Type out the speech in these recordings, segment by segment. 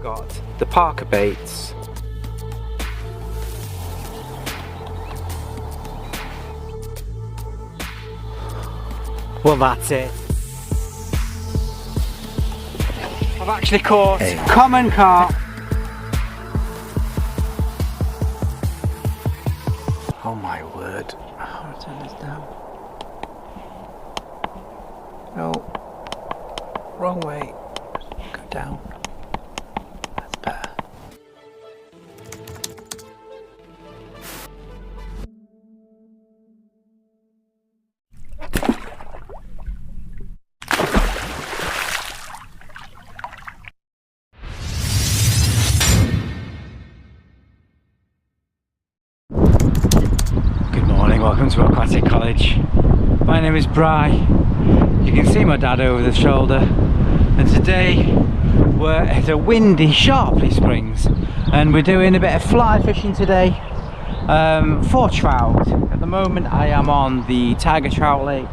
got the Parker baits. Well, that's it. I've actually caught common carp. Oh my word. How do I turn this down? No. Wrong way. Go down. That's better. Good morning, welcome to Aquatic College. My name is Bry. You can see my dad over the shoulder. And today we're at a windy Sharpley Springs and we're doing a bit of fly fishing today for trout. At the moment I am on the Tiger Trout lake.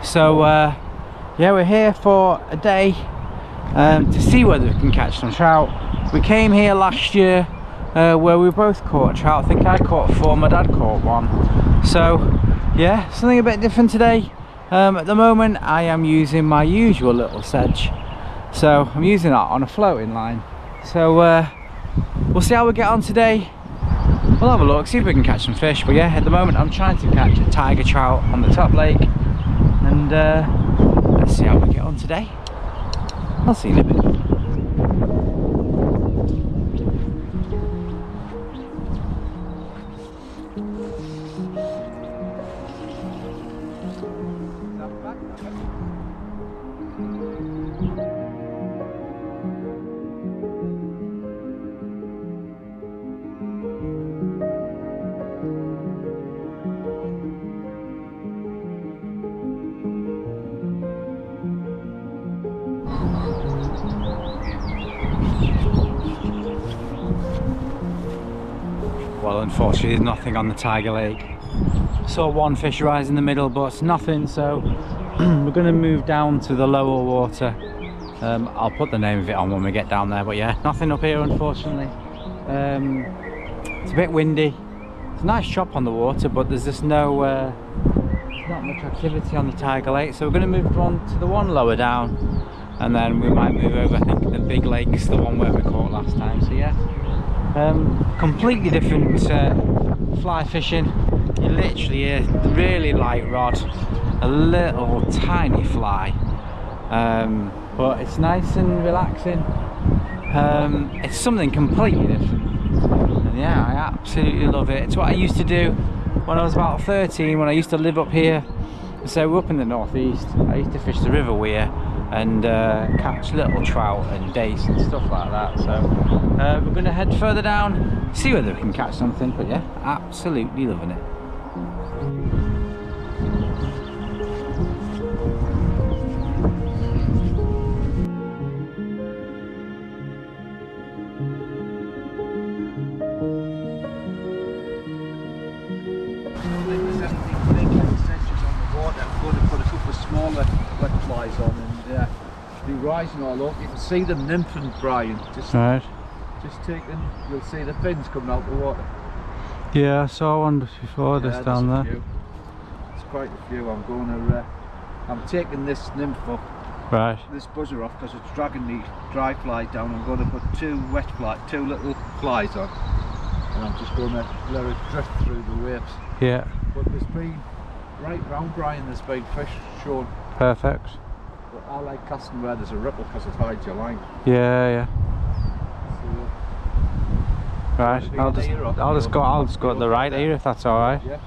So yeah, we're here for a day to see whether we can catch some trout. We came here last year where we both caught trout. I think I caught 4, my dad caught 1. So yeah, something a bit different today. At the moment I am using my usual little sedge, so I'm using that on a floating line. So we'll see how we get on today. We'll have a look, see if we can catch some fish. But yeah, at the moment I'm trying to catch a tiger trout on the top lake, and let's see how we get on today. I'll see you in a bit. Well, unfortunately there's nothing on the Tiger Lake. Saw one fish rise in the middle, but it's nothing, so we're going to move down to the lower water. I'll put the name of it on when we get down there, but yeah, nothing up here unfortunately. It's a bit windy. It's a nice chop on the water, but there's just no there's not much activity on the Tiger Lake, so we're going to move on to the one lower down, and then we might move over, I think, the big lake's the one where we caught last time. So yeah, completely different fly fishing. You literally hear the really light rod, a little tiny fly, but it's nice and relaxing. It's something completely different, and yeah, I absolutely love it. It's what I used to do when I was about 13, when I used to live up here. So we're up in the northeast. I used to fish the River Weir and catch little trout and dace and stuff like that. So we're going to head further down, see whether we can catch something. But yeah, absolutely loving it. Smaller wet flies on, and they're rising all up. You can see them nymphing, Brian. Just taking, you'll see the fins coming out the water. Yeah, I saw one before this down there. There's quite a few. I'm taking this nymph up, right, this buzzer off, because it's dragging the dry fly down. I'm going to put two little flies on, and I'm just going to let it drift through the waves. Yeah. But there's been right round, Brian, there's been fish shown. Perfect. But I like casting where there's a ripple because it hides your line. Yeah, yeah. So, right, I'll just go to the right here if that's all right. Yeah,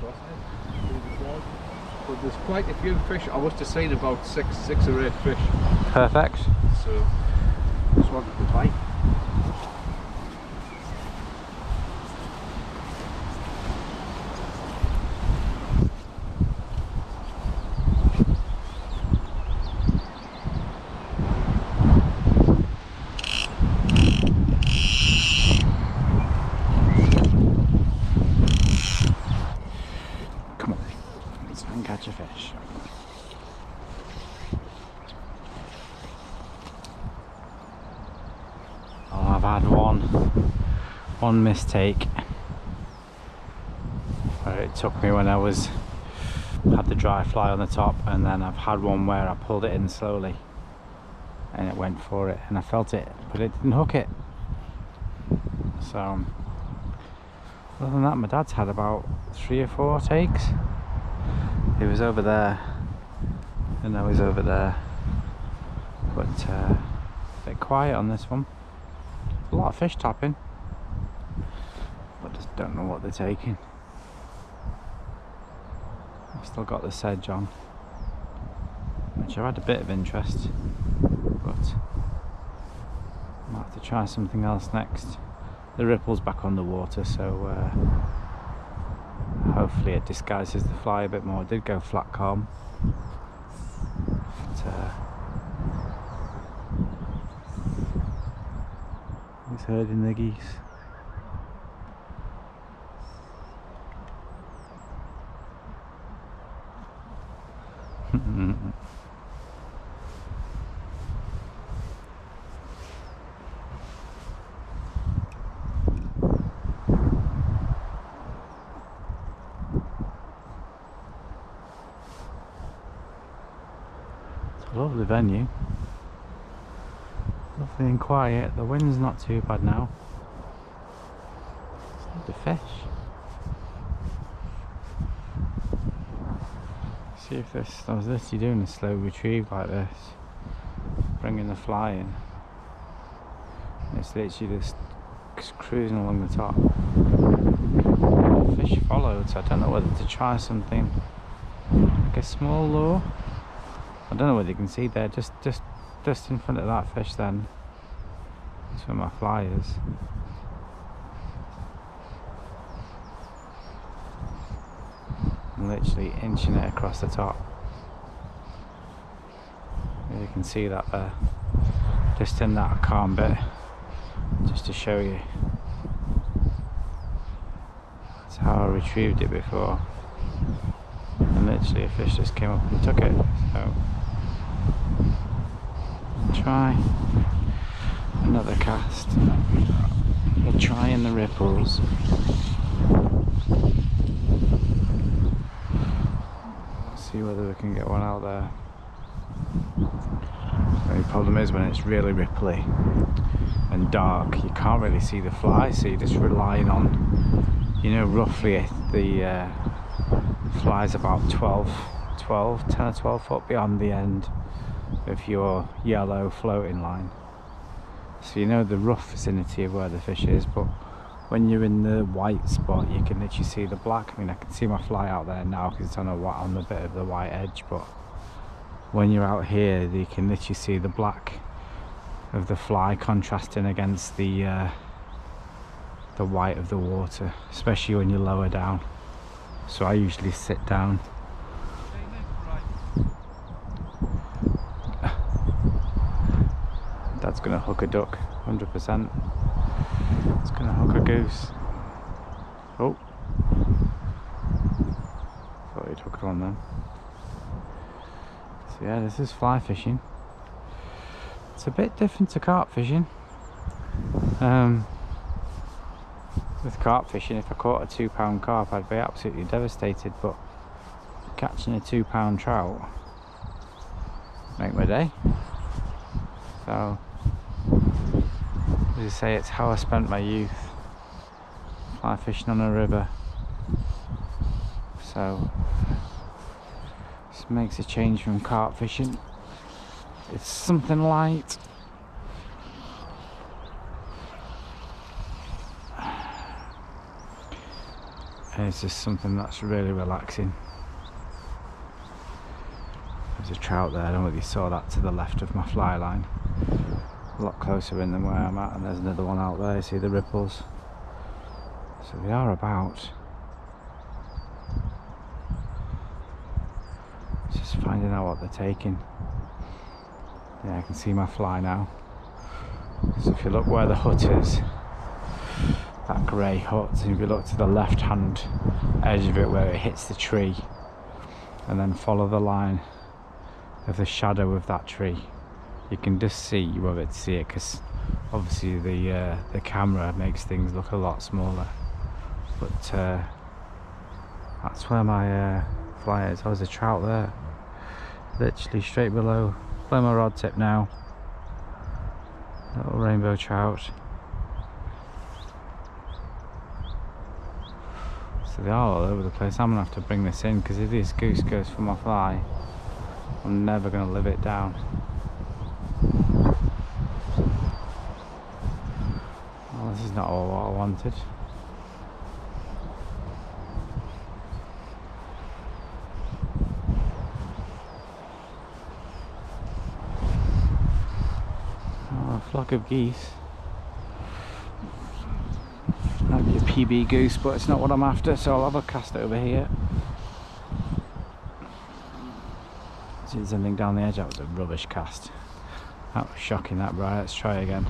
but there's quite a few fish. I must have seen about six or 8 fish. Perfect. So just wanted to bite. Catch a fish. I've had one mistake where it took me when I had the dry fly on the top, and then I've had one where I pulled it in slowly and it went for it and I felt it, but it didn't hook it. So other than that, my dad's had about 3 or 4 takes. He was over there and now he's over there, but a bit quiet on this one. A lot of fish tapping, but just don't know what they're taking. I've still got the sedge on, which I've had a bit of interest, but I might have to try something else next. The ripple's back on the water, so hopefully it disguises the fly a bit more. It did go flat calm, but he's herding the geese. Lovely venue, lovely and quiet. The wind's not too bad now. It's the fish. See if I was literally doing a slow retrieve like this, bringing the fly in. And it's literally just cruising along the top. The fish followed, so I don't know whether to try something like a small lure. I don't know whether you can see there, just in front of that fish then. That's where my fly is. I'm literally inching it across the top. You can see that there. Just in that calm bit, just to show you. That's how I retrieved it before. And literally a fish just came up and took it. So try another cast. We'll try in the ripples. See whether we can get one out there. The only problem is when it's really ripply and dark, you can't really see the fly, so you're just relying on, you know, roughly the fly's about 10 or 12 foot beyond the end of your yellow floating line, so you know the rough vicinity of where the fish is. But when you're in the white spot, you can literally see the black. I mean, I can see my fly out there now because it's on a bit of the white edge, but when you're out here, you can literally see the black of the fly contrasting against the white of the water, especially when you're lower down. So I usually sit down. Dad's gonna hook a duck, 100%. It's gonna hook a goose. Oh, thought he'd hook one then. So yeah, this is fly fishing. It's a bit different to carp fishing. With carp fishing, if I caught a 2-pound carp, I'd be absolutely devastated, but catching a 2-pound trout make my day. So, as you say, it's how I spent my youth, fly fishing on a river. So this makes a change from carp fishing. It's something light. And it's just something that's really relaxing. There's a trout there, I don't know whether you saw that to the left of my fly line. A lot closer in than where I'm at, and there's another one out there, you see the ripples. So they are about. Just finding out what they're taking. Yeah, I can see my fly now. So if you look where the hut is, that grey hut, and if you look to the left hand edge of it where it hits the tree, and then follow the line of the shadow of that tree, you can just see, you won't be able to see it because Obviously the camera makes things look a lot smaller, but that's where my fly is. There's a trout there, literally straight below my rod tip now. Little rainbow trout. So they are all over the place. I'm gonna have to bring this in, because if this goose goes for my fly, I'm never gonna live it down. Well, this is not all what I wanted. Oh, a flock of geese. Might be a PB goose, but it's not what I'm after, so I'll have a cast over here. See something down the edge. That was a rubbish cast. That was shocking, that bright. Let's try again.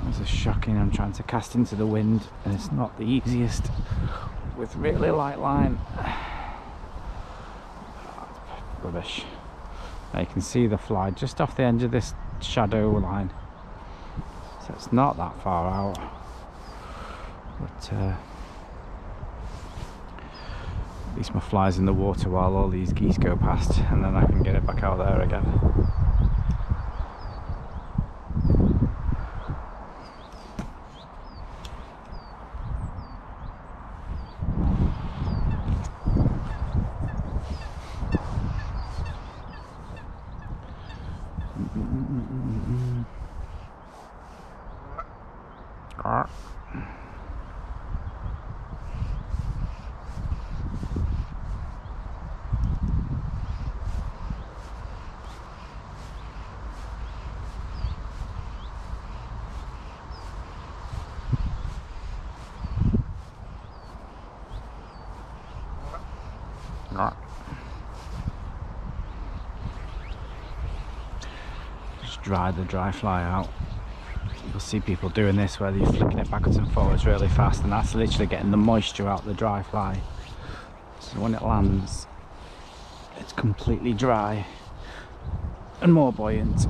That was shocking. I'm trying to cast into the wind, and it's not the easiest with really light line. Rubbish. Now you can see the fly just off the edge of this shadow line, so it's not that far out. But at least my fly's in the water while all these geese go past, and then I can get it back out there again. Just dry the dry fly out. You'll see people doing this where they're flicking it backwards and forwards really fast, and that's literally getting the moisture out the dry fly. So when it lands, it's completely dry and more buoyant.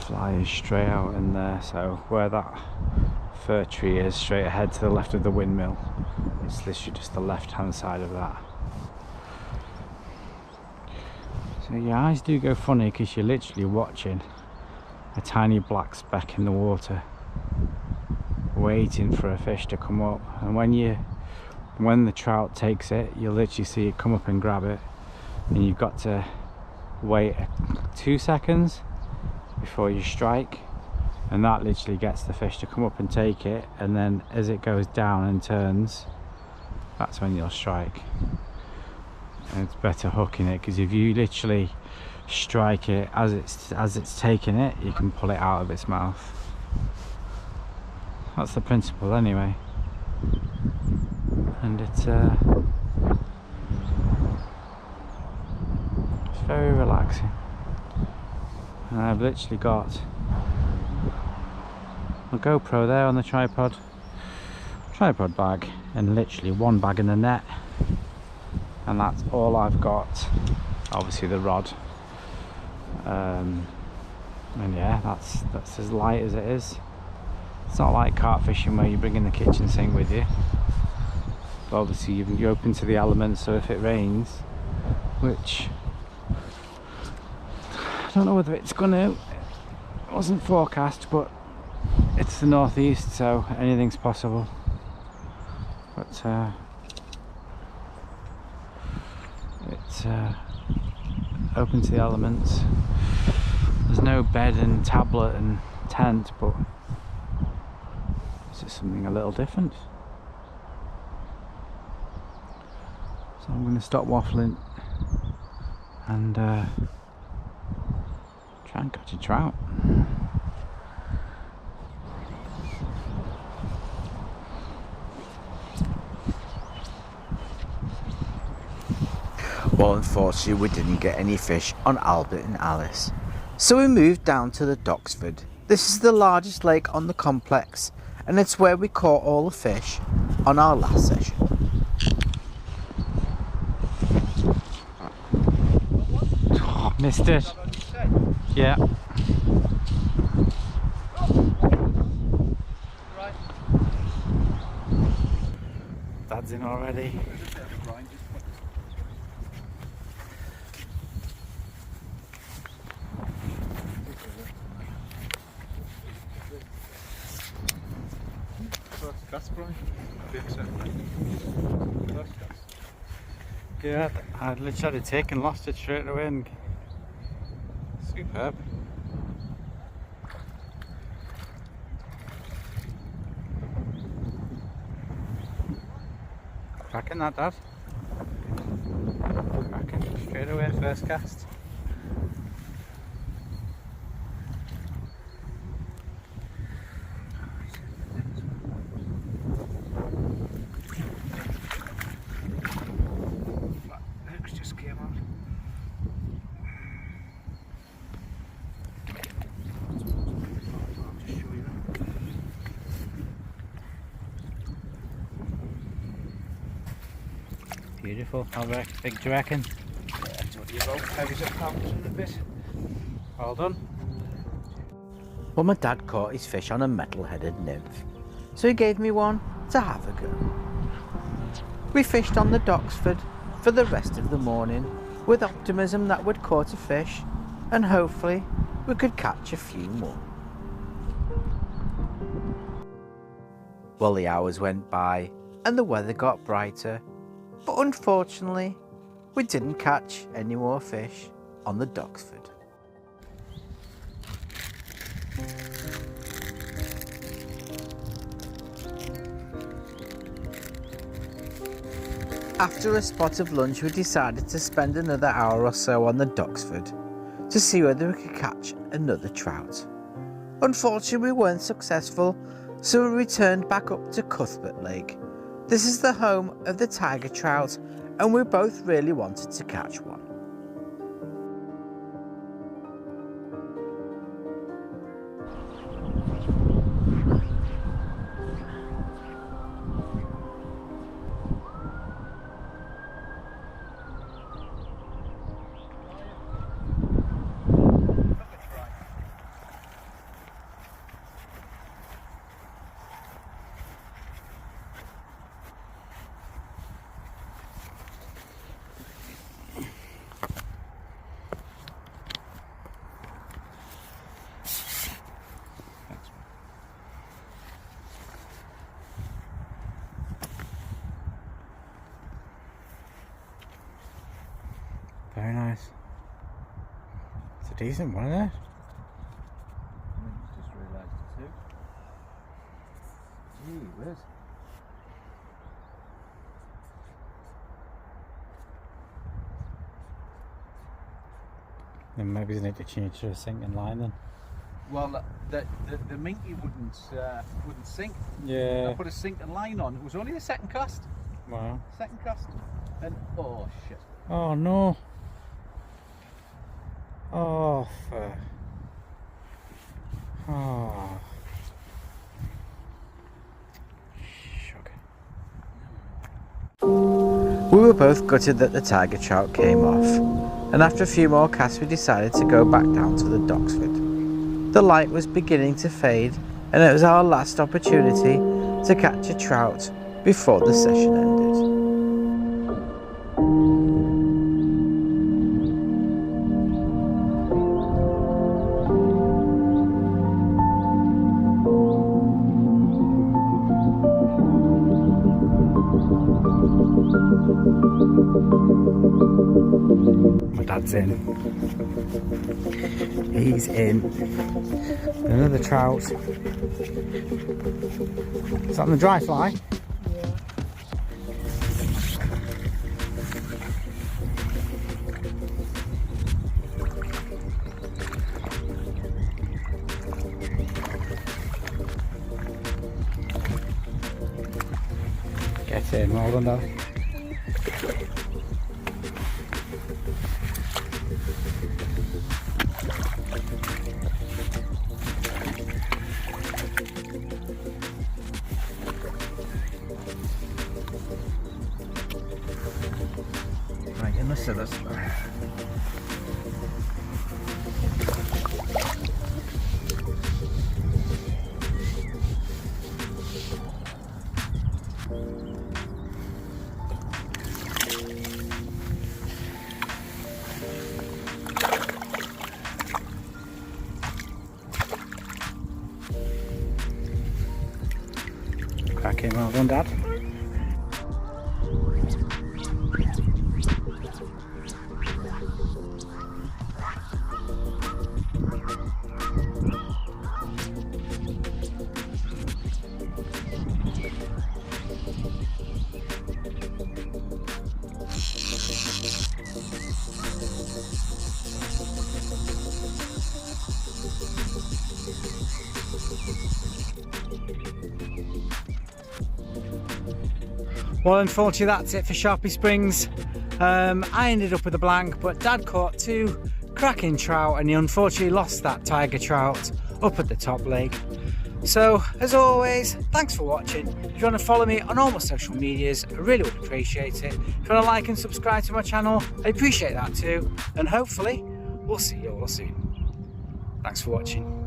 Fly is straight out in there, so where that fir tree is straight ahead to the left of the windmill, it's literally just the left hand side of that. So your eyes do go funny, because you're literally watching a tiny black speck in the water waiting for a fish to come up, and when the trout takes it, you'll literally see it come up and grab it, and you've got to wait 2 seconds before you strike, and that literally gets the fish to come up and take it, and then as it goes down and turns, that's when you'll strike. And it's better hooking it, because if you literally strike it as it's taking it, you can pull it out of its mouth. That's the principle anyway, and it's very relaxing. And I've literally got a GoPro there on the tripod bag, and literally one bag in the net, and that's all I've got. Obviously the rod, and yeah, that's as light as it is. It's not like carp fishing where you bring in the kitchen sink with you, but obviously you're open to the elements, so if it rains, which I don't know whether it's gonna, it wasn't forecast, but it's the northeast, so anything's possible. But it's open to the elements. There's no bed and tablet and tent, but it's just something a little different. So I'm going to stop waffling and try and catch a trout. Well, unfortunately we didn't get any fish on Albert and Alice, so we moved down to the Doxford. This is the largest lake on the complex, and it's where we caught all the fish on our last session. Oh, missed it. Yeah. Dad's in already. Yeah, I literally had it taken, lost it straight away, and superb. Cracking that, Dad. Cracking straight away, first cast. Beautiful. How big do you reckon? Yeah, 20 about. Heavy's a pound and a bit. Well done. Well, my dad caught his fish on a metal-headed nymph, so he gave me one to have a go. We fished on the Doxford for the rest of the morning with optimism that we'd caught a fish and hopefully we could catch a few more. Well, the hours went by and the weather got brighter, but unfortunately we didn't catch any more fish on the Doxford. After a spot of lunch, we decided to spend another hour or so on the Doxford to see whether we could catch another trout. Unfortunately, we weren't successful, so we returned back up to Cuthbert Lake. This is the home of the Tiger Trout, and we both really wanted to catch one. Very nice. It's a decent one, isn't it? I just realised it too. Gee whiz. Then maybe they need to change to a sinking line then. Well, the minky wouldn't sink. Yeah. I put a sinking line on. It was only the second cast. Wow. Second cast. And oh shit. Oh no. Oh, oh. Sugar. We were both gutted that the Tiger Trout came off, and after a few more casts we decided to go back down to the Doxford. The light was beginning to fade, and it was our last opportunity to catch a trout before the session ended. My dad's in. He's in. Another trout. Is that on the dry fly? Get in, well done, Dad. so that's... Cracking, well done, Dad. Well, unfortunately that's it for Sharpley Springs. I ended up with a blank, but Dad caught 2 cracking trout and he unfortunately lost that tiger trout up at the top lake. So as always, thanks for watching. If you want to follow me on all my social medias, I really would appreciate it. If you want to like and subscribe to my channel, I appreciate that too. And hopefully we'll see you all soon. Thanks for watching.